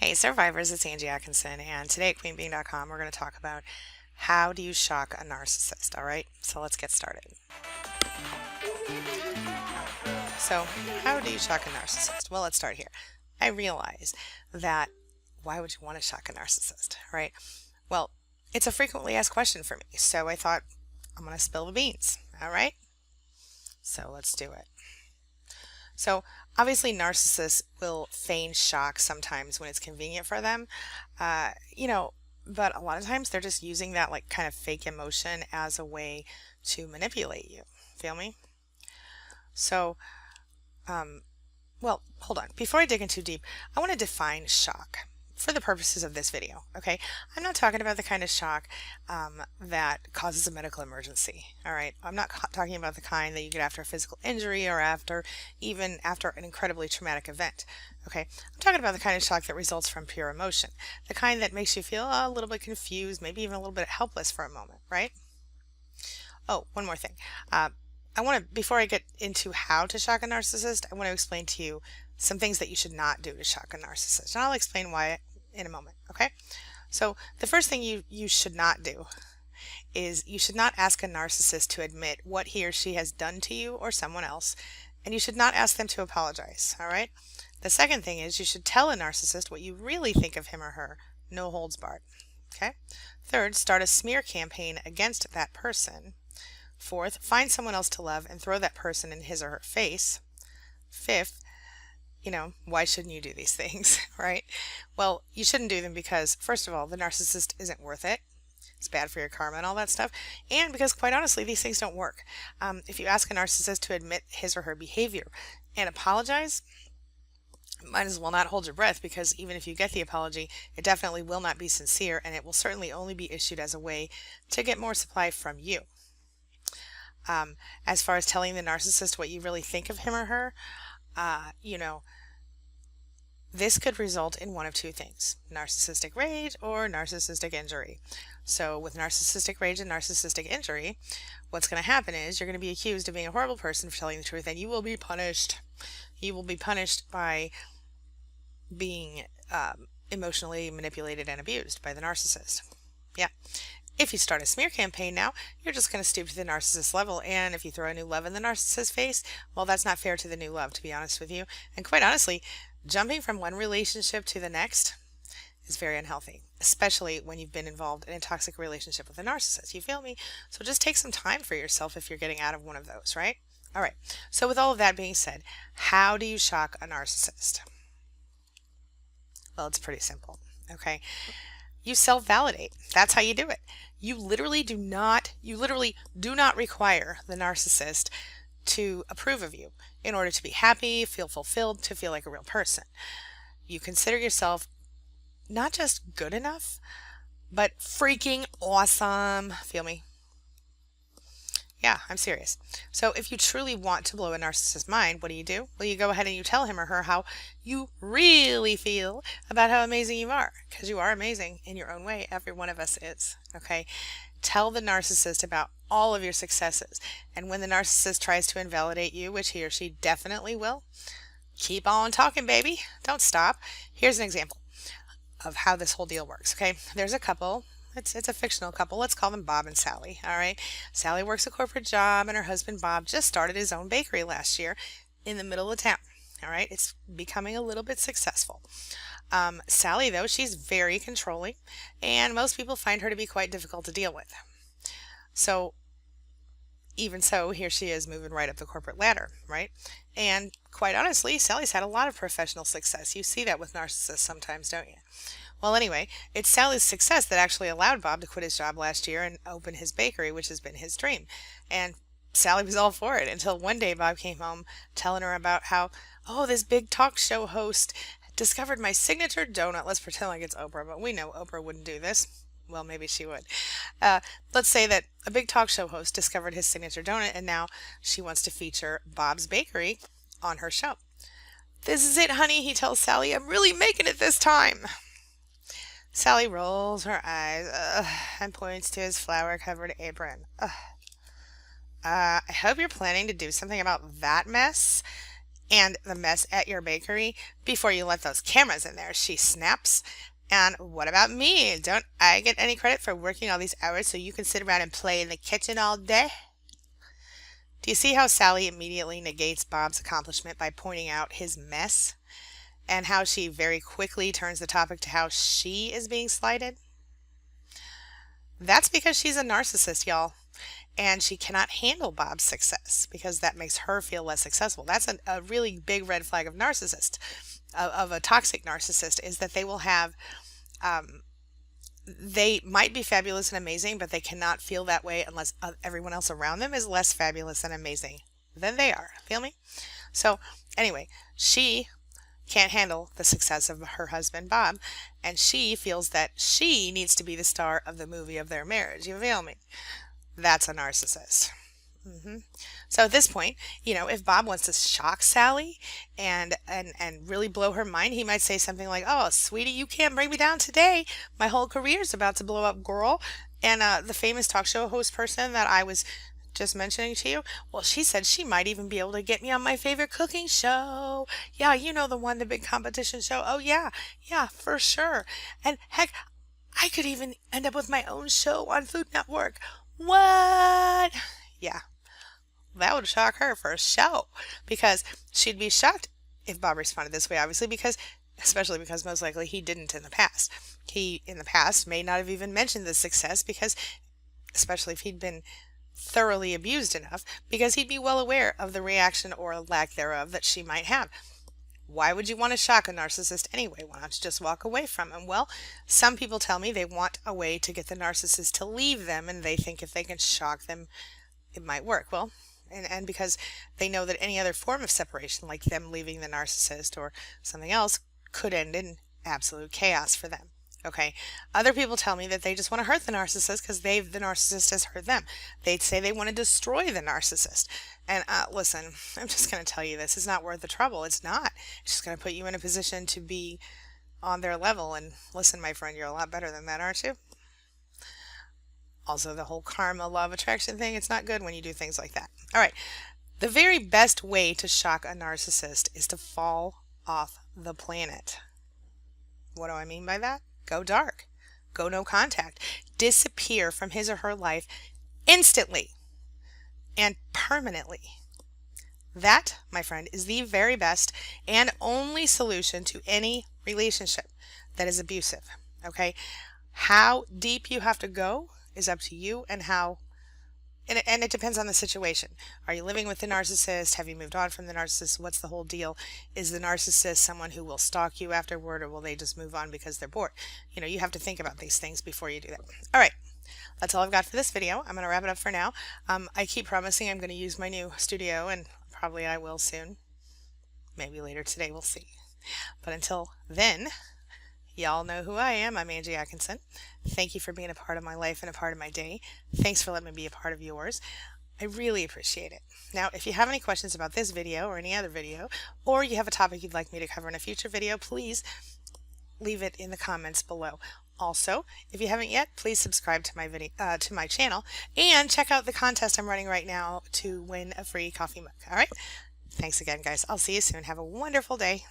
Hey survivors, it's Angie Atkinson, and today at queenbeing.com we're going to talk about how do you shock a narcissist, all right? So let's get started. So how do you shock a narcissist? Well, let's start here. I realize that why would you want to shock a narcissist, right? Well, it's a frequently asked question for me, so I thought I'm going to spill the beans, all right? So let's do it. So obviously narcissists will feign shock sometimes when it's convenient for them, uh, you know, but a lot of times they're just using that like kind of fake emotion as a way to manipulate you. Feel me? So, um, well, hold on. Before I dig in too deep, I want to define shock for the purposes of this video, okay? I'm not talking about the kind of shock that causes a medical emergency, all right? I'm not talking about the kind that you get after a physical injury or even after an incredibly traumatic event, okay? I'm talking about the kind of shock that results from pure emotion, the kind that makes you feel a little bit confused, maybe even a little bit helpless for a moment, right? Oh, one more thing. Before I get into how to shock a narcissist, I want to explain to you some things that you should not do to shock a narcissist. And I'll explain why in a moment, okay? So the first thing you should not do is you should not ask a narcissist to admit what he or she has done to you or someone else, and you should not ask them to apologize, all right? The second thing is you should tell a narcissist what you really think of him or her, no holds barred, okay? Third, start a smear campaign against that person. Fourth, find someone else to love and throw that person in his or her face. Fifth, why shouldn't you do these things, right? Well, you shouldn't do them because, first of all, the narcissist isn't worth it. It's bad for your karma and all that stuff. And because, quite honestly, these things don't work. If you ask a narcissist to admit his or her behavior and apologize, might as well not hold your breath, because even if you get the apology, it definitely will not be sincere, and it will certainly only be issued as a way to get more supply from you. As far as telling the narcissist what you really think of him or her, this could result in one of two things: narcissistic rage or narcissistic injury. So with narcissistic rage and narcissistic injury, what's going to happen is you're going to be accused of being a horrible person for telling the truth, and you will be punished. You will be punished by being emotionally manipulated and abused by the narcissist. Yeah. If you start a smear campaign now, you're just going to stoop to the narcissist level, and if you throw a new love in the narcissist's face, well, that's not fair to the new love, to be honest with you. And quite honestly, jumping from one relationship to the next is very unhealthy, especially when you've been involved in a toxic relationship with a narcissist. You feel me? So just take some time for yourself if you're getting out of one of those, right? All right. So with all of that being said, how do you shock a narcissist? Well, it's pretty simple, okay? You self-validate. That's how you do it. You literally do not require the narcissist to approve of you in order to be happy, feel fulfilled, to feel like a real person. You consider yourself not just good enough, but freaking awesome. Feel me? Yeah, I'm serious. So if you truly want to blow a narcissist's mind, what do? Well, you go ahead and you tell him or her how you really feel about how amazing you are, because you are amazing in your own way. Every one of us is, okay? Tell the narcissist about all of your successes, and when the narcissist tries to invalidate you, which he or she definitely will, keep on talking, baby. Don't stop. Here's an example of how this whole deal works, okay? There's a couple. It's a fictional couple. Let's call them Bob and Sally, all right? Sally works a corporate job, and her husband Bob just started his own bakery last year in the middle of town, all right? It's becoming a little bit successful. Sally, though, she's very controlling, and most people find her to be quite difficult to deal with. So, even so, here she is moving right up the corporate ladder, right? And quite honestly, Sally's had a lot of professional success. You see that with narcissists sometimes, don't you? Well, anyway, it's Sally's success that actually allowed Bob to quit his job last year and open his bakery, which has been his dream. And Sally was all for it until one day Bob came home telling her about how, oh, this big talk show host discovered my signature donut. Let's pretend like it's Oprah, but we know Oprah wouldn't do this. Well, maybe she would. Let's say that a big talk show host discovered his signature donut, and now she wants to feature Bob's Bakery on her show. This is it, honey, he tells Sally. I'm really making it this time. Sally rolls her eyes and points to his flour-covered apron. I hope you're planning to do something about that mess. and the mess at your bakery before you let those cameras in there, she snaps. And what about me? Don't I get any credit for working all these hours so you can sit around and play in the kitchen all day? Do you see how Sally immediately negates Bob's accomplishment by pointing out his mess? And how she very quickly turns the topic to how she is being slighted? That's because she's a narcissist, y'all. And she cannot handle Bob's success because that makes her feel less successful. That's a really big red flag of narcissist, of a toxic narcissist, is that they will have, they might be fabulous and amazing, but they cannot feel that way unless everyone else around them is less fabulous and amazing than they are. Feel me? So anyway, she can't handle the success of her husband Bob, and she feels that she needs to be the star of the movie of their marriage. You feel me? That's a narcissist. So at this point, if Bob wants to shock Sally and really blow her mind, he might say something like, "Oh, sweetie, you can't bring me down today. My whole career's about to blow up, girl." And the famous talk show host person that I was just mentioning to you, well, she said she might even be able to get me on my favorite cooking show. Yeah, the one, the big competition show. Oh yeah, for sure. And heck, I could even end up with my own show on Food Network. What? Yeah, that would shock her for a show, because she'd be shocked if Bob responded this way, obviously, especially because most likely he didn't in the past. He, in the past, may not have even mentioned the success because, especially if he'd been thoroughly abused enough, because he'd be well aware of the reaction or lack thereof that she might have. Why would you want to shock a narcissist anyway? Why not just walk away from him? Well, some people tell me they want a way to get the narcissist to leave them, and they think if they can shock them, it might work. Well, and because they know that any other form of separation, like them leaving the narcissist or something else, could end in absolute chaos for them. Okay. Other people tell me that they just want to hurt the narcissist because the narcissist has hurt them. They'd say they want to destroy the narcissist. And listen, I'm just going to tell you this. It's not worth the trouble. It's not. It's just going to put you in a position to be on their level. And listen, my friend, you're a lot better than that, aren't you? Also, the whole karma, law of attraction thing, it's not good when you do things like that. All right. The very best way to shock a narcissist is to fall off the planet. What do I mean by that? Go dark. Go no contact. Disappear from his or her life instantly and permanently. That, my friend, is the very best and only solution to any relationship that is abusive. Okay? How deep you have to go is up to you, and it depends on the situation. Are you living with the narcissist? Have you moved on from the narcissist? What's the whole deal? Is the narcissist someone who will stalk you afterward, or will they just move on because they're bored? You have to think about these things before you do that. All right. That's all I've got for this video. I'm going to wrap it up for now. I keep promising I'm going to use my new studio, and probably I will soon. Maybe later today, we'll see. But until then, y'all know who I am. I'm Angie Atkinson. Thank you for being a part of my life and a part of my day. Thanks for letting me be a part of yours. I really appreciate it. Now, if you have any questions about this video or any other video, or you have a topic you'd like me to cover in a future video, please leave it in the comments below. Also, if you haven't yet, please subscribe to my channel, and check out the contest I'm running right now to win a free coffee mug. All right? Thanks again, guys. I'll see you soon. Have a wonderful day.